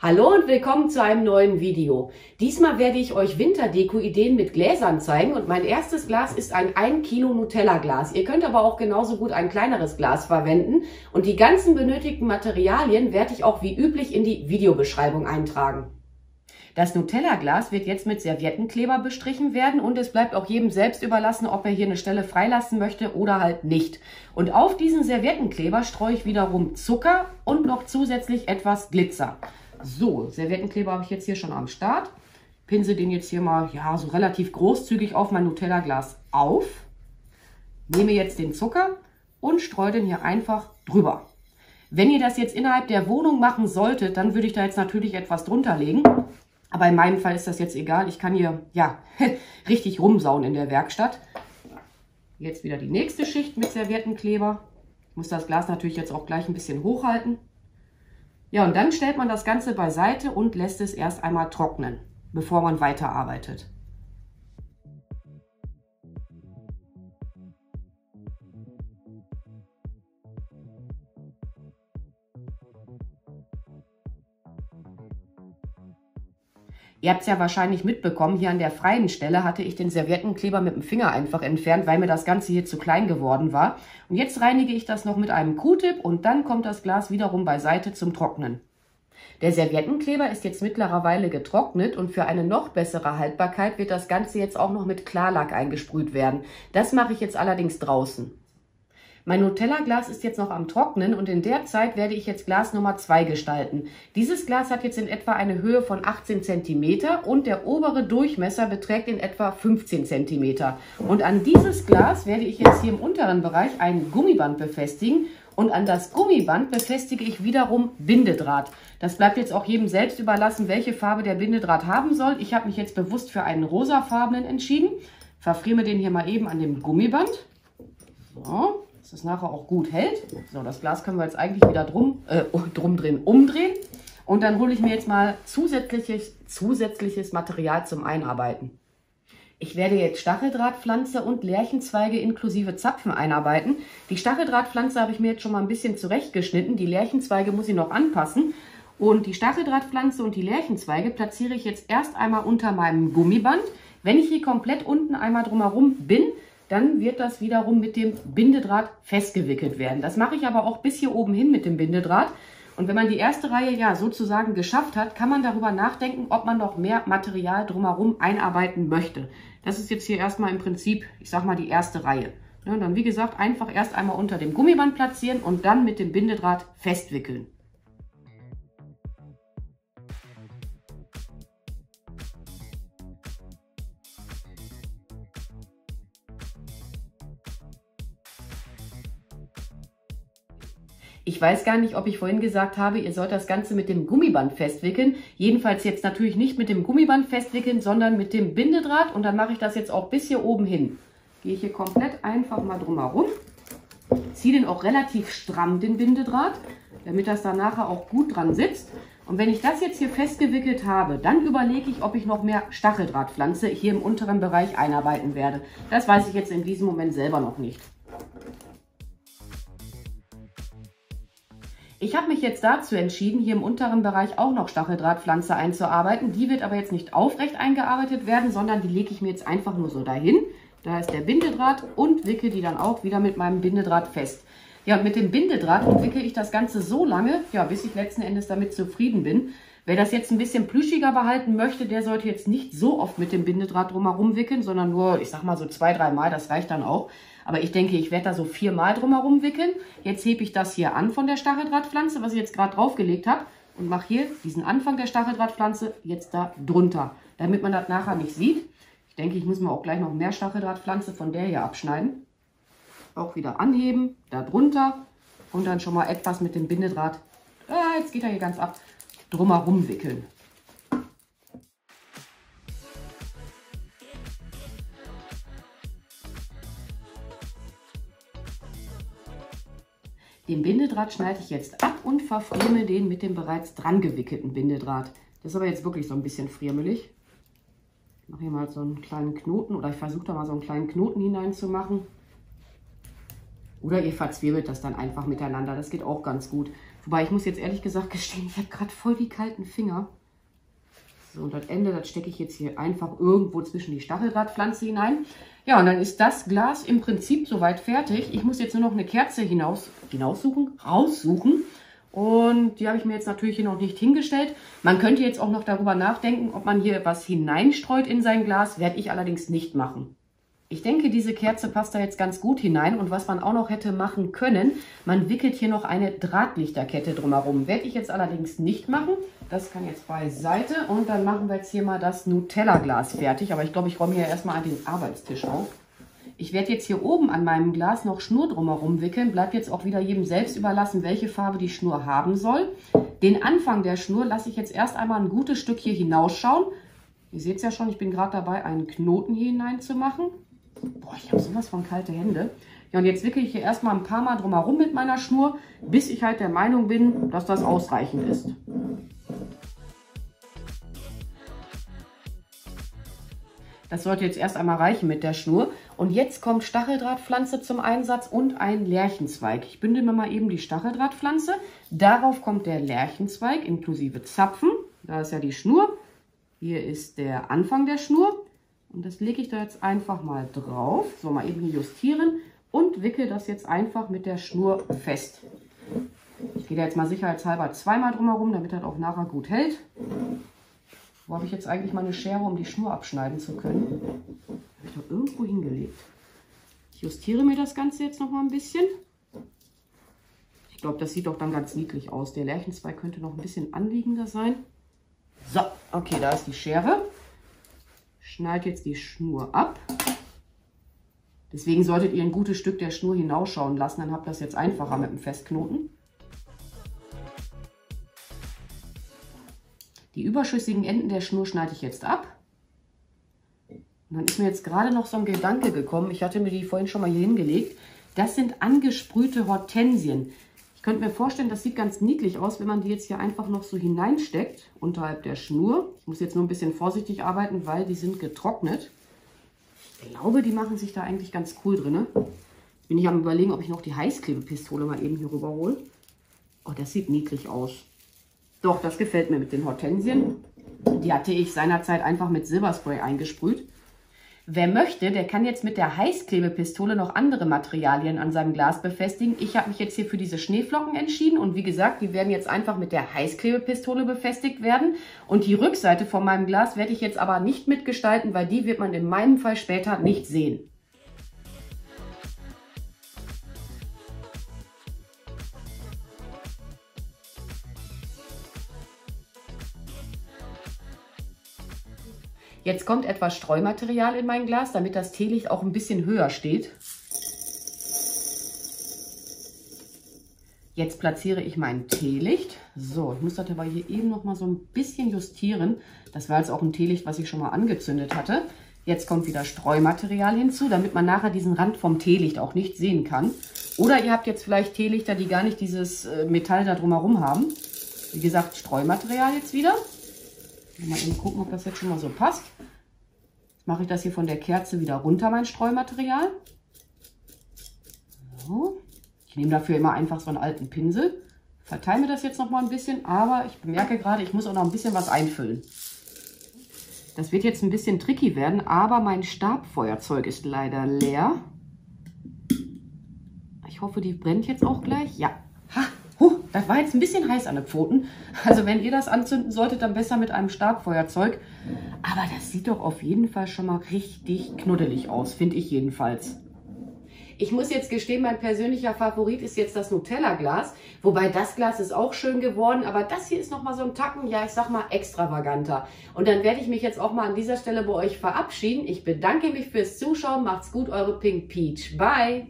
Hallo und willkommen zu einem neuen Video. Diesmal werde ich euch Winterdeko-Ideen mit Gläsern zeigen und mein erstes Glas ist ein 1 Kilo Nutella-Glas. Ihr könnt aber auch genauso gut ein kleineres Glas verwenden und die ganzen benötigten Materialien werde ich auch wie üblich in die Videobeschreibung eintragen. Das Nutella-Glas wird jetzt mit Serviettenkleber bestrichen werden und es bleibt auch jedem selbst überlassen, ob er hier eine Stelle freilassen möchte oder halt nicht. Und auf diesen Serviettenkleber streue ich wiederum Zucker und noch zusätzlich etwas Glitzer. So, Serviettenkleber habe ich jetzt hier schon am Start. Pinsel den jetzt hier mal so relativ großzügig auf mein Nutella-Glas auf. Nehme jetzt den Zucker und streue den hier einfach drüber. Wenn ihr das jetzt innerhalb der Wohnung machen solltet, dann würde ich da jetzt natürlich etwas drunter legen. Aber in meinem Fall ist das jetzt egal. Ich kann hier richtig rumsauen in der Werkstatt. Jetzt wieder die nächste Schicht mit Serviettenkleber. Ich muss das Glas natürlich jetzt auch gleich ein bisschen hochhalten. Ja, und dann stellt man das Ganze beiseite und lässt es erst einmal trocknen, bevor man weiterarbeitet. Ihr habt es ja wahrscheinlich mitbekommen, hier an der freien Stelle hatte ich den Serviettenkleber mit dem Finger einfach entfernt, weil mir das Ganze hier zu klein geworden war. Und jetzt reinige ich das noch mit einem Q-Tip und dann kommt das Glas wiederum beiseite zum Trocknen. Der Serviettenkleber ist jetzt mittlerweile getrocknet und für eine noch bessere Haltbarkeit wird das Ganze jetzt auch noch mit Klarlack eingesprüht werden. Das mache ich jetzt allerdings draußen. Mein Nutella-Glas ist jetzt noch am Trocknen und in der Zeit werde ich jetzt Glas Nummer 2 gestalten. Dieses Glas hat jetzt in etwa eine Höhe von 18 cm und der obere Durchmesser beträgt in etwa 15 cm. Und an dieses Glas werde ich jetzt hier im unteren Bereich ein Gummiband befestigen und an das Gummiband befestige ich wiederum Bindedraht. Das bleibt jetzt auch jedem selbst überlassen, welche Farbe der Bindedraht haben soll. Ich habe mich jetzt bewusst für einen rosafarbenen entschieden. Verfreme den hier mal eben an dem Gummiband. So. Dass es nachher auch gut hält. So, das Glas können wir jetzt eigentlich wieder umdrehen. Und dann hole ich mir jetzt mal zusätzliches Material zum Einarbeiten. Ich werde jetzt Stacheldrahtpflanze und Lärchenzweige inklusive Zapfen einarbeiten. Die Stacheldrahtpflanze habe ich mir jetzt schon mal ein bisschen zurechtgeschnitten. Die Lärchenzweige muss ich noch anpassen. Und die Stacheldrahtpflanze und die Lärchenzweige platziere ich jetzt erst einmal unter meinem Gummiband. Wenn ich hier komplett unten einmal drumherum bin, dann wird das wiederum mit dem Bindedraht festgewickelt werden. Das mache ich aber auch bis hier oben hin mit dem Bindedraht. Und wenn man die erste Reihe sozusagen geschafft hat, kann man darüber nachdenken, ob man noch mehr Material drumherum einarbeiten möchte. Das ist jetzt hier erstmal im Prinzip, ich sag mal, die erste Reihe. Ja, und dann, wie gesagt, einfach erst einmal unter dem Gummiband platzieren und dann mit dem Bindedraht festwickeln. Ich weiß gar nicht, ob ich vorhin gesagt habe, ihr sollt das Ganze mit dem Gummiband festwickeln. Jedenfalls jetzt natürlich nicht mit dem Gummiband festwickeln, sondern mit dem Bindedraht. Und dann mache ich das jetzt auch bis hier oben hin. Gehe ich hier komplett einfach mal drum herum. Ziehe den auch relativ stramm, den Bindedraht, damit das dann nachher auch gut dran sitzt. Und wenn ich das jetzt hier festgewickelt habe, dann überlege ich, ob ich noch mehr Stacheldrahtpflanze hier im unteren Bereich einarbeiten werde. Das weiß ich jetzt in diesem Moment selber noch nicht. Ich habe mich jetzt dazu entschieden, hier im unteren Bereich auch noch Stacheldrahtpflanze einzuarbeiten. Die wird aber jetzt nicht aufrecht eingearbeitet werden, sondern die lege ich mir jetzt einfach nur so dahin. Da ist der Bindedraht und wickel die dann auch wieder mit meinem Bindedraht fest. Ja, und mit dem Bindedraht umwickel ich das Ganze so lange, bis ich letzten Endes damit zufrieden bin. Wer das jetzt ein bisschen plüschiger behalten möchte, der sollte jetzt nicht so oft mit dem Bindedraht drumherum wickeln, sondern nur, ich sag mal so 2-3 Mal, das reicht dann auch. Aber ich denke, ich werde da so 4 Mal drumherum wickeln. Jetzt hebe ich das hier an von der Stacheldrahtpflanze, was ich jetzt gerade draufgelegt habe. Und mache hier diesen Anfang der Stacheldrahtpflanze jetzt da drunter, damit man das nachher nicht sieht. Ich denke, ich muss mir auch gleich noch mehr Stacheldrahtpflanze von der hier abschneiden. Auch wieder anheben, da drunter und dann schon mal etwas mit dem Bindedraht, jetzt geht er hier ganz ab, drumherum wickeln. Den Bindedraht schneide ich jetzt ab und verfriemel den mit dem bereits dran gewickelten Bindedraht. Das ist aber jetzt wirklich so ein bisschen friemelig. Ich mache hier mal so einen kleinen Knoten oder ich versuche da mal so einen kleinen Knoten hineinzumachen. Oder ihr verzwirbelt das dann einfach miteinander. Das geht auch ganz gut. Wobei, ich muss jetzt ehrlich gesagt gestehen, ich habe gerade voll die kalten Finger. So, und das Ende, das stecke ich jetzt hier einfach irgendwo zwischen die Stacheldrahtpflanze hinein. Ja, und dann ist das Glas im Prinzip soweit fertig. Ich muss jetzt nur noch eine Kerze raussuchen. Und die habe ich mir jetzt natürlich hier noch nicht hingestellt. Man könnte jetzt auch noch darüber nachdenken, ob man hier was hineinstreut in sein Glas. Werde ich allerdings nicht machen. Ich denke, diese Kerze passt da jetzt ganz gut hinein. Und was man auch noch hätte machen können, man wickelt hier noch eine Drahtlichterkette drumherum. Werde ich jetzt allerdings nicht machen. Das kann jetzt beiseite. Und dann machen wir jetzt hier mal das Nutella-Glas fertig. Aber ich glaube, ich räume hier erstmal den Arbeitstisch auf. Ich werde jetzt hier oben an meinem Glas noch Schnur drumherum wickeln. Bleibt jetzt auch wieder jedem selbst überlassen, welche Farbe die Schnur haben soll. Den Anfang der Schnur lasse ich jetzt erst einmal ein gutes Stück hier hinausschauen. Ihr seht es ja schon, ich bin gerade dabei, einen Knoten hier hinein zu machen. Boah, ich habe sowas von kalte Hände. Ja, und jetzt wickele ich hier erstmal ein paar Mal drumherum mit meiner Schnur, bis ich halt der Meinung bin, dass das ausreichend ist. Das sollte jetzt erst einmal reichen mit der Schnur. Und jetzt kommt Stacheldrahtpflanze zum Einsatz und ein Lärchenzweig. Ich bündel mir mal eben die Stacheldrahtpflanze. Darauf kommt der Lärchenzweig inklusive Zapfen. Da ist ja die Schnur. Hier ist der Anfang der Schnur. Und das lege ich da jetzt einfach mal drauf. So, mal eben justieren und wickel das jetzt einfach mit der Schnur fest. Ich gehe da jetzt mal sicherheitshalber zweimal drumherum, damit das auch nachher gut hält. Wo habe ich jetzt eigentlich meine Schere, um die Schnur abschneiden zu können? Habe ich doch irgendwo hingelegt. Ich justiere mir das Ganze jetzt noch mal ein bisschen. Ich glaube, das sieht doch dann ganz niedlich aus. Der Lärchenzweig könnte noch ein bisschen anliegender sein. So, okay, da ist die Schere. Schneide jetzt die Schnur ab. Deswegen solltet ihr ein gutes Stück der Schnur hinausschauen lassen, dann habt ihr das jetzt einfacher mit dem Festknoten. Die überschüssigen Enden der Schnur schneide ich jetzt ab. Und dann ist mir jetzt gerade noch so ein Gedanke gekommen, ich hatte mir die vorhin schon mal hier hingelegt. Das sind angesprühte Hortensien. Ich könnte mir vorstellen, das sieht ganz niedlich aus, wenn man die jetzt hier einfach noch so hineinsteckt, unterhalb der Schnur. Ich muss jetzt nur ein bisschen vorsichtig arbeiten, weil die sind getrocknet. Ich glaube, die machen sich da eigentlich ganz cool drin. Jetzt bin ich am Überlegen, ob ich noch die Heißklebepistole mal eben hier rüber hole. Oh, das sieht niedlich aus. Doch, das gefällt mir mit den Hortensien. Die hatte ich seinerzeit einfach mit Silberspray eingesprüht. Wer möchte, der kann jetzt mit der Heißklebepistole noch andere Materialien an seinem Glas befestigen. Ich habe mich jetzt hier für diese Schneeflocken entschieden und wie gesagt, die werden jetzt einfach mit der Heißklebepistole befestigt werden. Und die Rückseite von meinem Glas werde ich jetzt aber nicht mitgestalten, weil die wird man in meinem Fall später nicht sehen. Jetzt kommt etwas Streumaterial in mein Glas, damit das Teelicht auch ein bisschen höher steht. Jetzt platziere ich mein Teelicht. So, ich muss das aber hier eben noch mal so ein bisschen justieren. Das war jetzt auch ein Teelicht, was ich schon mal angezündet hatte. Jetzt kommt wieder Streumaterial hinzu, damit man nachher diesen Rand vom Teelicht auch nicht sehen kann. Oder ihr habt jetzt vielleicht Teelichter, die gar nicht dieses Metall da drumherum haben. Wie gesagt, Streumaterial jetzt wieder. Mal eben gucken, ob das jetzt schon mal so passt. Jetzt mache ich das hier von der Kerze wieder runter, mein Streumaterial. So. Ich nehme dafür immer einfach so einen alten Pinsel. Verteile mir das jetzt noch mal ein bisschen, aber ich bemerke gerade, ich muss auch noch ein bisschen was einfüllen. Das wird jetzt ein bisschen tricky werden, aber mein Stabfeuerzeug ist leider leer. Ich hoffe, die brennt jetzt auch gleich. Ja. Ha! Das war jetzt ein bisschen heiß an den Pfoten. Also wenn ihr das anzünden solltet, dann besser mit einem Stabfeuerzeug. Aber das sieht doch auf jeden Fall schon mal richtig knuddelig aus, finde ich jedenfalls. Ich muss jetzt gestehen, mein persönlicher Favorit ist jetzt das Nutella-Glas. Wobei das Glas ist auch schön geworden, aber das hier ist nochmal so ein Tacken, ja ich sag mal extravaganter. Und dann werde ich mich jetzt auch mal an dieser Stelle bei euch verabschieden. Ich bedanke mich fürs Zuschauen. Macht's gut, eure Pink Peach. Bye!